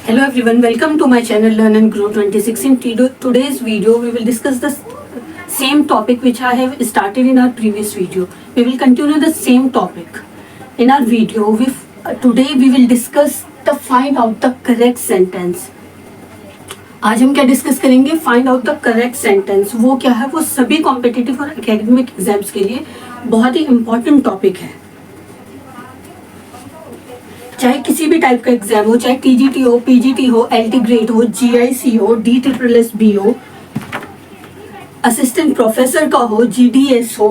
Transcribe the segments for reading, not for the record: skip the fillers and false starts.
Hello everyone, welcome to my channel Learn and Grow 26. In today's video, we will discuss the same topic which I have started in our previous video. We will continue the same topic. In our video, today we will discuss the find out the correct sentence. आज हम क्या discuss करेंगे? Find out the correct sentence. वो क्या है? वो सभी competitive और एकेडमिक एग्जाम्स के लिए बहुत ही इंपॉर्टेंट टॉपिक है. चाहे किसी भी टाइप का एग्जाम हो, चाहे टीजीटी हो, पीजीटी हो, एलटी ग्रेड हो, जीआईसी हो, DSSS हो, असिस्टेंट प्रोफेसर का हो, जीडीएस हो,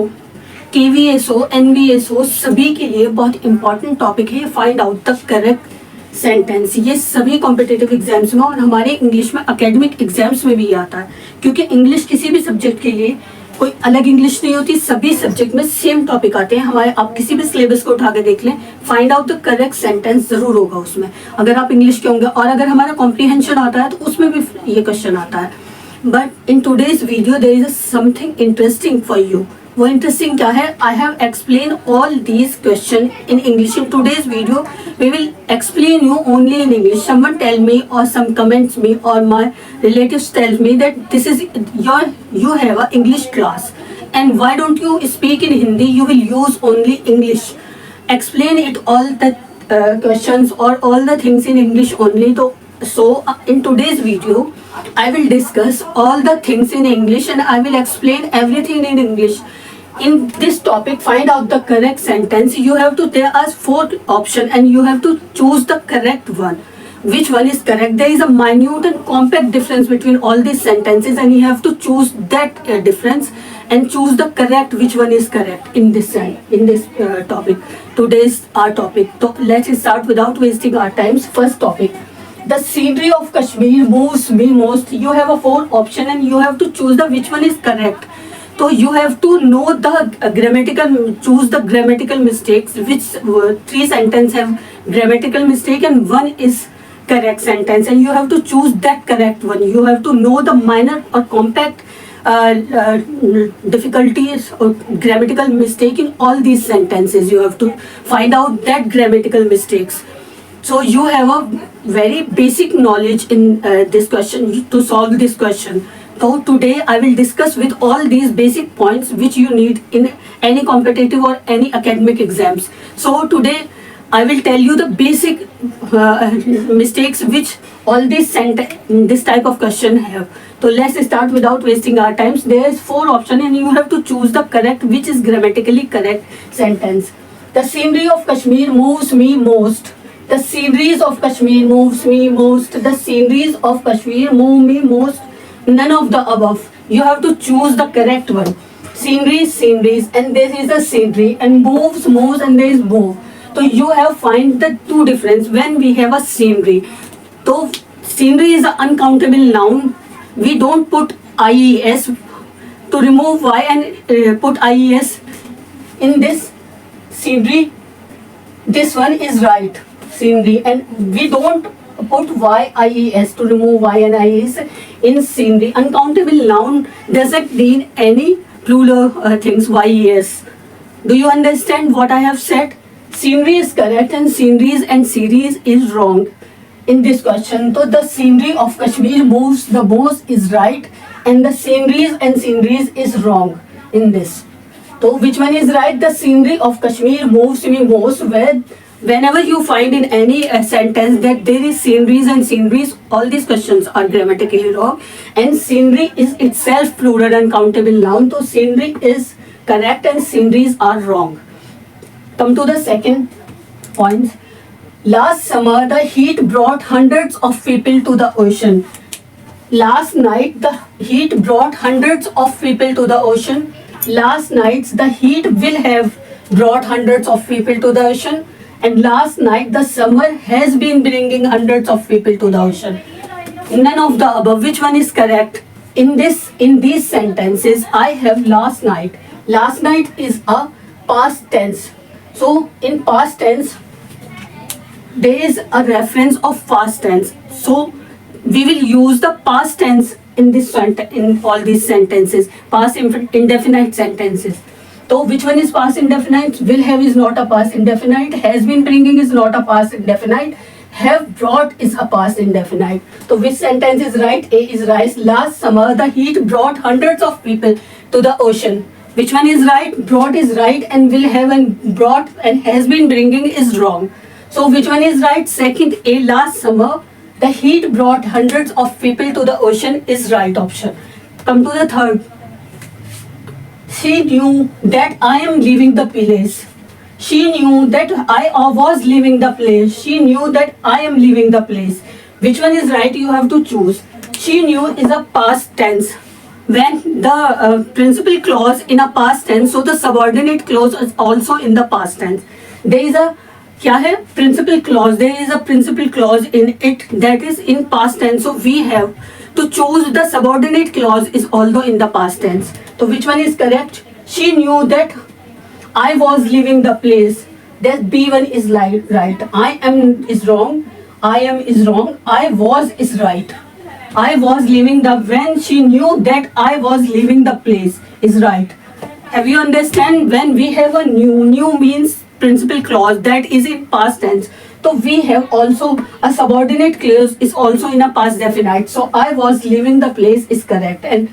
केवीएस हो, एनवीएस हो, सभी के लिए बहुत इंपॉर्टेंट टॉपिक है find out the correct sentence. ये सभी कॉम्पिटिटिव एग्जाम्स में और हमारे इंग्लिश में एकेडमिक एग्जाम्स में भी आता है, क्योंकि इंग्लिश किसी भी सब्जेक्ट के लिए कोई अलग इंग्लिश नहीं होती. सभी सब्जेक्ट में सेम टॉपिक आते हैं हमारे. आप किसी भी सिलेबस को उठा के देख लें, find out the correct sentence जरूर होगा उसमें, अगर आप इंग्लिश के होंगे. और अगर हमारा कॉम्प्रीहेंशन आता है तो उसमें भी ये क्वेश्चन आता है. But in today's video there is something interesting for you. वो इंटरेस्टिंग क्या है? I have explain all these question in English. In today's video we will explain you only in English. Someone tell me or some comments me or my relatives tell me that this is you have a English class and why don't you speak in Hindi? You will use only English. Explain it all the questions or all the things in English only. So in today's video I will discuss all the things in English and I will explain everything in English. In this topic, find out the correct sentence. You have to, there are 4 options and you have to choose the correct one. Which one is correct? There is a minute and compact difference between all these sentences and you have to choose that difference and choose the correct, which one is correct in this topic. Today's our topic. So let's start without wasting our time. First topic. The scenery of Kashmir moves me most. You have a 4 option and you have to choose the which one is correct. So you have to know the choose the grammatical mistakes, which 3 sentences have grammatical mistake and 1 is correct sentence, and you have to choose that correct one. You have to know the minor or compact difficulties or grammatical mistake in all these sentences. You have to find out that grammatical mistakes. So you have a very basic knowledge in this question to solve this question. So today I will discuss with all these basic points which you need in any competitive or any academic exams. So today I will tell you the basic mistakes which all this type of question have. So let's start without wasting our time. There is 4 options and you have to choose the correct, which is grammatically correct sentence. The scenery of Kashmir moves me most. The sceneries of Kashmir moves me most. The sceneries of Kashmir move me most. None of the above. You have to choose the correct one. Sceneries, and there is a scenery, and moves, and there is move. So you have find the 2 difference when we have a scenery. So scenery is an uncountable noun. We don't put IES to remove Y and put IES in this scenery. This one is right, scenery, and we don't put YIES to remove Y and IES in scenery. Uncountable noun doesn't mean any plural things YES. Do you understand what I have said? Scenery is correct and sceneries and series is wrong in this question. So the scenery of Kashmir moves the most is right and the sceneries and series is wrong in this. So which one is right? The scenery of Kashmir moves me most. Whenever you find in any sentence that there is sceneries and sceneries, all these questions are grammatically wrong, and scenery is itself plural and countable noun. So scenery is correct and sceneries are wrong. Come to the second point. Last summer the heat brought hundreds of people to the ocean. Last night the heat brought hundreds of people to the ocean. Last night the heat will have brought hundreds of people to the ocean. And last night the summer has been bringing hundreds of people to the ocean. None of the above. Which one is correct? In these sentences I have last night. Last night is a past tense. So in past tense there is a reference of past tense. So we will use the past tense in all these sentences. Past indefinite sentences. So which one is past indefinite? Will have is not a past indefinite. Has been bringing is not a past indefinite. have brought is a past indefinite. So which sentence is right? A is right. Last summer, the heat brought hundreds of people to the ocean. Which one is right? Brought is right, and will have and brought and has been bringing is wrong. So which one is right? Second, A, last summer, the heat brought hundreds of people to the ocean is right option. Come to the third. She knew that I am leaving the place. She knew that I was leaving the place. She knew that I am leaving the place. Which one is right? You have to choose. She knew is a past tense. When the principal clause in a past tense, so the subordinate clause is also in the past tense. There is a क्या है principal clause. There is a principal clause in it that is in past tense. So we have to choose the subordinate clause is also in the past tense. So which one is correct? She knew that I was leaving the place. That B1 is right. I am is wrong. I am is wrong. I was is right. I was leaving the when she knew that I was leaving the place is right. Have you understand? When we have a new means principal clause that is in past tense. So we have also a subordinate clause is also in a past definite. So I was leaving the place is correct. And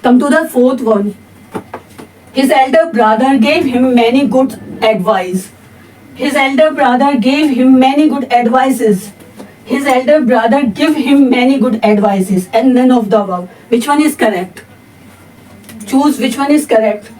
come to the fourth one. His elder brother gave him many good advice. His elder brother gave him many good advices. His elder brother gave him many good advices and none of the above. Which one is correct? Choose which one is correct.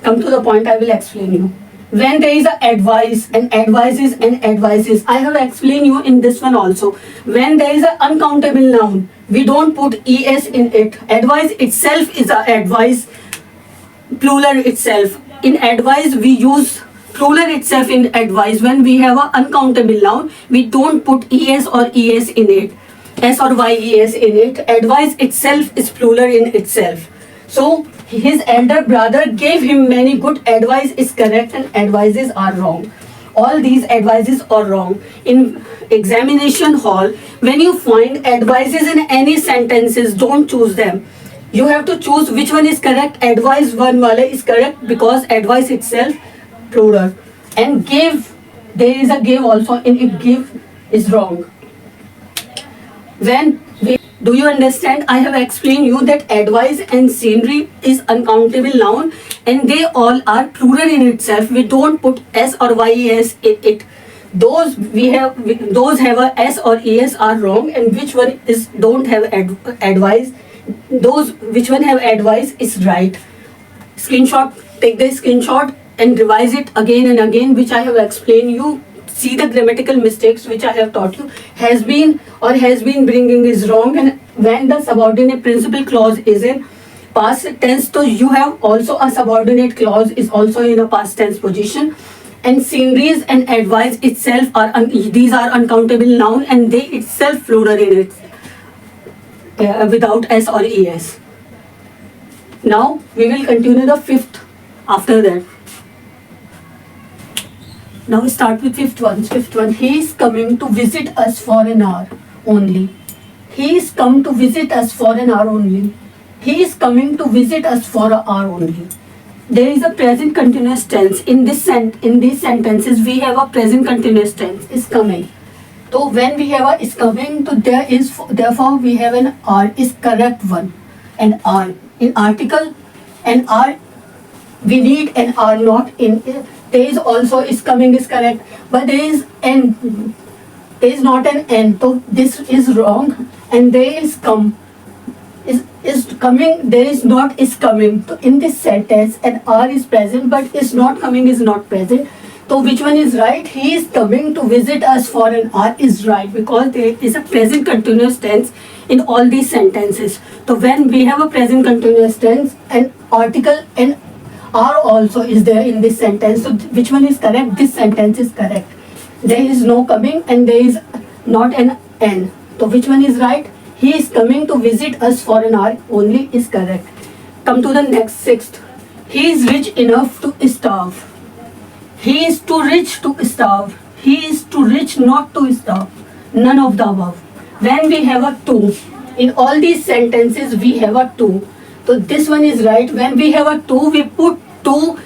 Come to the point, I will explain you. When there is a advice and advices and advices, I have explained you in this one also. When there is an uncountable noun, we don't put es in it. Advice itself is a advice, plural itself. In advice, we use plural itself in advice. When we have an uncountable noun, we don't put es or es in it, s or yes in it. Advice itself is plural in itself. So his elder brother gave him many good advice is correct and advices are wrong. All these advices are wrong. In examination hall, when you find advices in any sentences, don't choose them. You have to choose which one is correct. Advice one wala is correct because advice itself plural. And give, there is a give also in it, give is wrong. Do you understand? I have explained you that advice and scenery is uncountable noun and they all are plural in itself. We don't put s or yes in it. Those have a s or es are wrong, and which one is don't have advice. Those which one have advice is right. Screenshot, take the screenshot and revise it again and again, which I have explained you. See the grammatical mistakes which I have taught you. Has been or has been bringing is wrong, and when the subordinate principal clause is in past tense, so you have also a subordinate clause is also in a past tense position. And sceneries and advice itself are these are uncountable noun and they itself plural in it without s or es. Now we will continue the fifth after that. Now we start with fifth one. Fifth one. He is coming to visit us for an hour only. He is come to visit us for an hour only. He is coming to visit us for an hour only. There is a present continuous tense in these sentences. We have a present continuous tense is coming. So when we have a is coming, so therefore we have an are is correct one, and are in article and are we need an are not in. There is also is coming is correct, but there is n. There is not an n. So this is wrong, and there is come. Is coming. There is not is coming. So in this sentence, an are is present, but is not coming is not present. So which one is right? He is coming to visit us for an hour is right because there is a present continuous tense in all these sentences. So when we have a present continuous tense, an article and are also is there in this sentence. So which one is correct? This sentence is correct. There is no coming and there is not an n. So which one is right? He is coming to visit us for an hour only is correct. Come to the next sixth. He is rich enough to starve. He is too rich to starve. He is too rich not to starve. None of the above. When we have a to, in all these sentences we have a to. So this one is right. When we have a to, we put to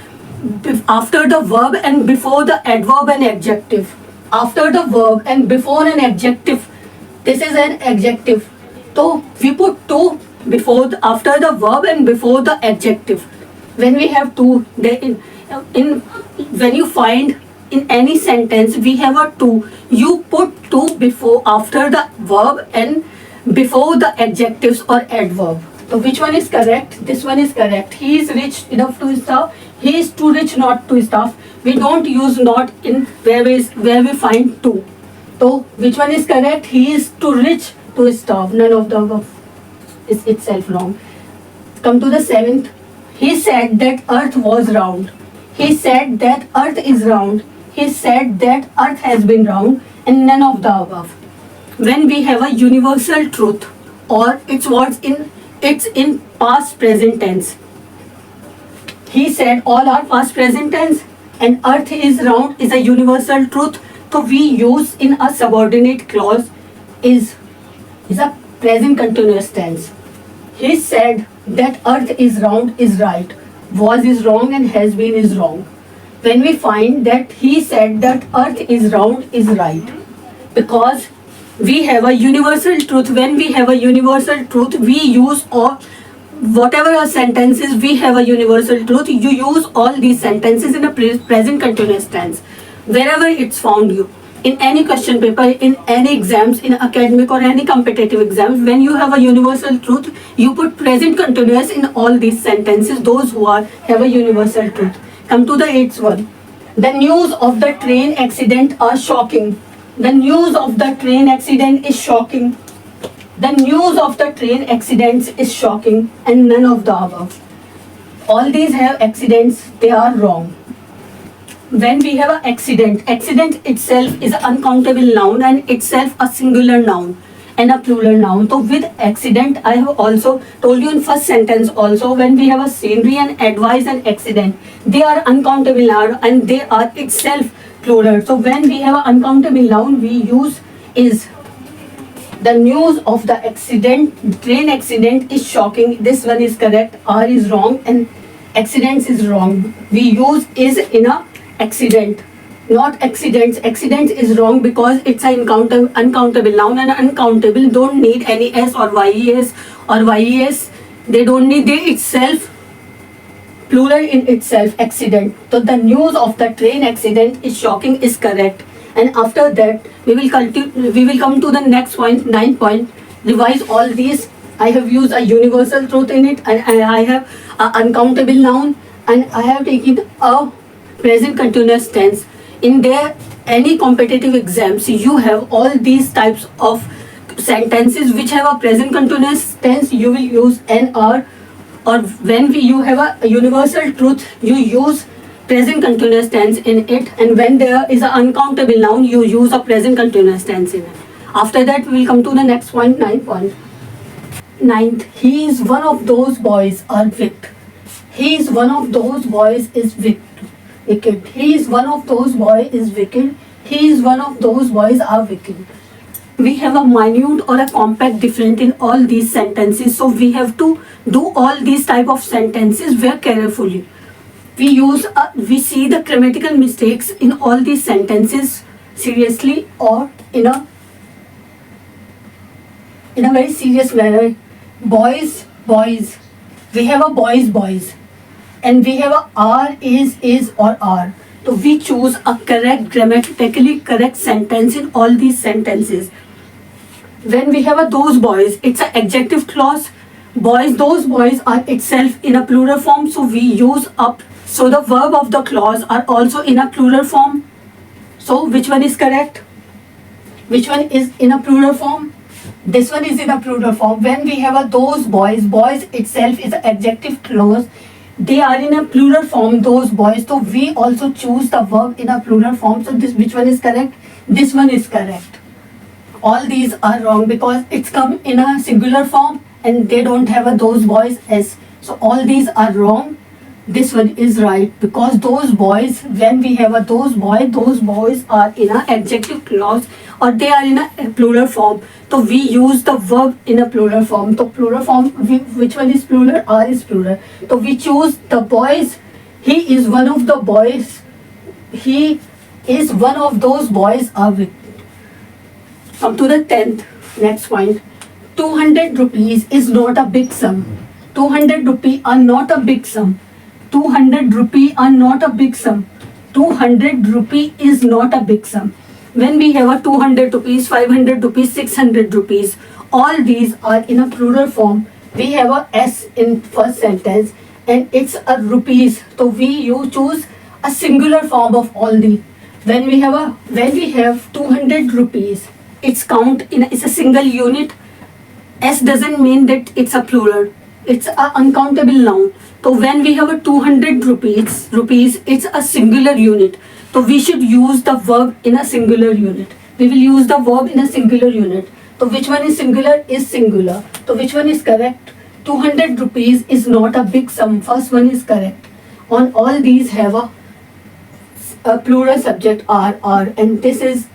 after the verb and before the adverb and adjective. after the verb and before an adjective. This is an adjective. So we put to before after the verb and before the adjective. When we have to, in when you find in any sentence we have a to, you put to before after the verb and before the adjectives or adverb. So which one is correct? This one is correct. He is rich enough to starve. He is too rich not to starve. We don't use not in where we find to. So which one is correct? He is too rich to starve. None of the above is itself wrong. Come to the seventh. He said that earth was round. He said that earth is round. He said that earth has been round, and none of the above. When we have a universal truth or it's in past present tense. He said all are past present tense, and earth is round is a universal truth. So we use in a subordinate clause is a present continuous tense. He said that earth is round is right. Was is wrong and has been is wrong. When we find that he said that earth is round is right, because we have a universal truth. When we have a universal truth, we use all whatever our sentences we have a universal truth. You use all these sentences in a present continuous tense wherever it's found you. In any question paper, in any exams, in academic or any competitive exams, when you have a universal truth, you put present continuous in all these sentences, those who have a universal truth. Come to the eighth one. The news of the train accident are shocking. The news of the train accident is shocking. The news of the train accidents is shocking, and none of the above. All these have accidents, they are wrong. When we have an accident, accident itself is an uncountable noun and itself a singular noun and a plural noun. So with accident, I have also told you in first sentence also, when we have a scenery and advice and accident, they are uncountable noun and they are itself plural. So when we have an uncountable noun, we use is the news of the accident, train accident is shocking. This one is correct. R is wrong and accidents is wrong. We use is in a accident, not accidents. Accidents is wrong because it's an uncountable noun, and uncountable don't need any s or yes or yes. They don't need, they itself plural in itself, accident. So the news of the train accident is shocking is correct. And after that we will come to the next point, 9th point. Revise all these. I have used a universal truth in it, and I have an uncountable noun, and I have taken a present continuous tense. In there any competitive exams, you have all these types of sentences which have a present continuous tense. You will use an or when you have a universal truth, you use present continuous tense in it, and when there is an uncountable noun, you use a present continuous tense in it. After that we will come to the next point, 9th point. 9th, he is one of those boys are wicked. He is one of those boys is wicked. He is one of those boys is wicked. He is one of those boys are wicked. We have a minute or a compact difference in all these sentences, so we have to do all these type of sentences very carefully. We see the grammatical mistakes in all these sentences seriously or in a very serious manner. Boys, boys. We have a boys, and we have a are, is or are. So we choose a correct, grammatically correct sentence in all these sentences. When we have a those boys, it's an adjective clause. Boys, those boys are itself in a plural form, so we use up. So the verb of the clause are also in a plural form. So which one is correct? Which one is in a plural form? This one is in a plural form. When we have a those boys, boys itself is an adjective clause. They are in a plural form, those boys. So we also choose the verb in a plural form. So this, which one is correct? This one is correct. All these are wrong because it's come in a singular form and they don't have a those boys as. So all these are wrong. This one is right because those boys, when we have a those boys are in a adjective clause or they are in a plural form. So we use the verb in a plural form. So plural form, which one is plural? Are is plural. So we choose the boys. He is one of the boys. He Is one of those boys a victim? Come to the 10th, next point. 200 rupees is not a big sum. 200 rupee are not a big sum. 200 rupee are not a big sum. 200 rupee is not a big sum. When we have a 200 rupees, 500 rupees, 600 rupees, all these are in a plural form. We have a S in first sentence and it's a rupees. So you choose a singular form of all these. When we have 200 rupees, it's a single unit. S doesn't mean that it's a plural. It's an uncountable noun. So when we have a 200 rupees, it's a singular unit. So we should use the verb in a singular unit. We will use the verb in a singular unit. So which one is singular? Is singular. So which one is correct? 200 rupees is not a big sum. First one is correct. On all these have a plural subject R, and this is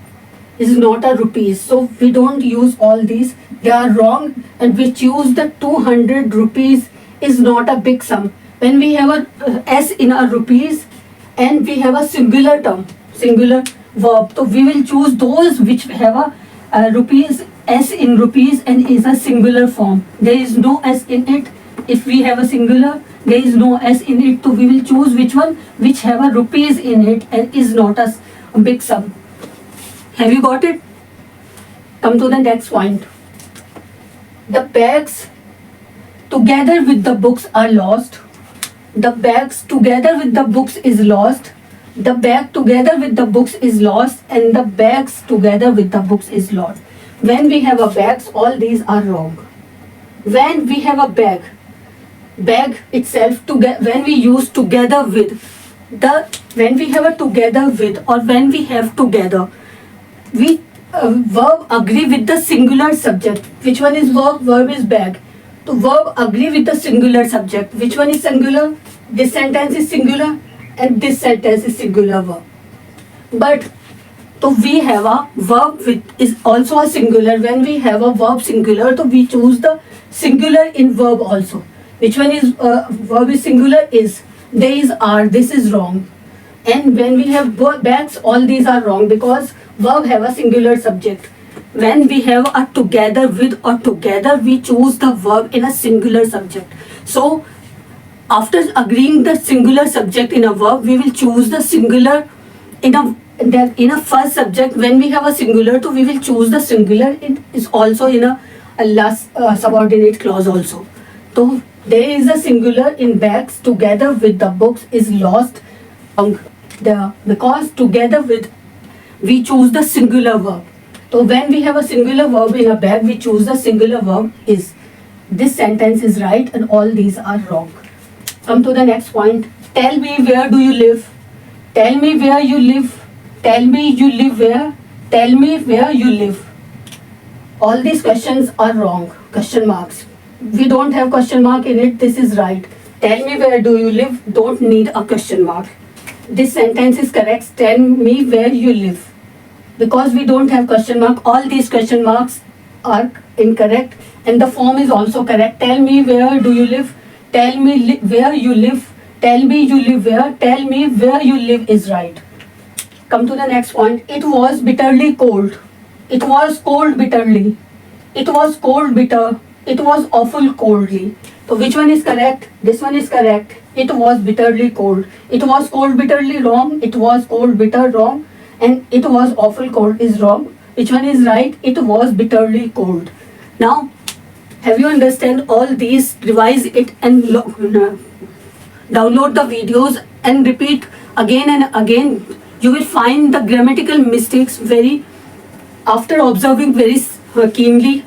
not a rupees. So we don't use all these. They are wrong, and we choose the 200 rupees is not a big sum. When we have a S in a rupees and we have a singular term, singular verb, so we will choose those which have a rupees, S in rupees and is a singular form. There is no S in it. If we have a singular, there is no S in it, so we will choose which one which have a rupees in it and is not a big sum. Have you got it? Come to the next point. The bags together with the books are lost. The bags together with the books is lost. The bag together with the books is lost, and the bags together with the books is lost. When we have a bags, all these are wrong. When we have a bag itself, when we use together with, when we have a together with or when we have together, we verb agree with the singular subject. Which one is verb? Verb is bag. So verb agree with the singular subject. Which one is singular? This sentence is singular and this sentence is singular verb. But so we have a verb which is also a singular. When we have a verb singular, so we choose the singular in verb also. Which one is verb is singular? Is. There is are. This is wrong. And when we have bags, all these are wrong because verb have a singular subject. When we have a together with or together, we choose the verb in a singular subject. So after agreeing the singular subject in a verb, we will choose the singular in a first subject. When we have a singular, so we will choose the singular. It is also in a last subordinate clause also. So there is a singular in bags together with the books is lost. Because together with we choose the singular verb. So when we have a singular verb in a bag, we choose the singular verb is. This sentence is right and all these are wrong. Come to the next point. Tell me where do you live? Tell me where you live. Tell me you live where? Tell me where you live. All these questions are wrong. Question marks. We don't have question mark in it. This is right. Tell me where do you live. Don't need a question mark. This sentence is correct. Tell me where you live. Because we don't have question mark, all these question marks are incorrect and the form is also correct. Tell me where do you live. Tell me where you live. Tell me you live where. Tell me where you live is right. Come to the next point. It was bitterly cold. It was cold bitterly. It was cold bitter. It was awful coldly. So which one is correct? This one is correct. It was bitterly cold. It was cold bitterly wrong. It was cold bitter wrong. And it was awful cold is wrong. Which one is right? It was bitterly cold. Now, have you understand all these? Revise it and download the videos and repeat again and again. You will find the grammatical mistakes after observing very keenly.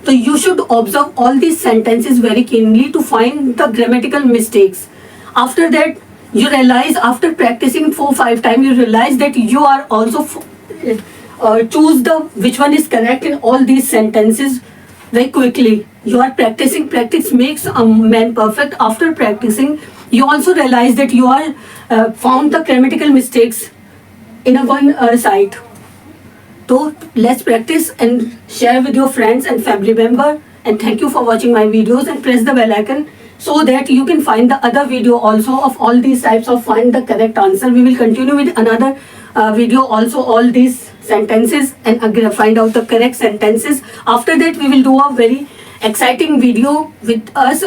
So you should observe all these sentences very keenly to find the grammatical mistakes. After that, you realize after practicing 4-5 times, you realize that you are also choose which one is correct in all these sentences very quickly. You are practicing. Practice makes a man perfect. After practicing, you also realize that you are found the grammatical mistakes in a one side. So let's practice and share with your friends and family member. And thank you for watching my videos and press the bell icon so that you can find the other video also of all these types of find the correct answer. We will continue with another video also all these sentences and find out the correct sentences. After that, we will do a very exciting video with us,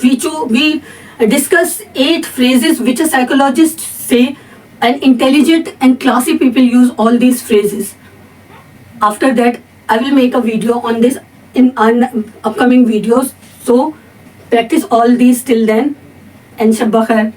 which we discuss 8 phrases which a psychologist say, and intelligent and classy people use all these phrases. After that, I will make a video on this in upcoming videos. So practice all these till then, and Shabba Khair.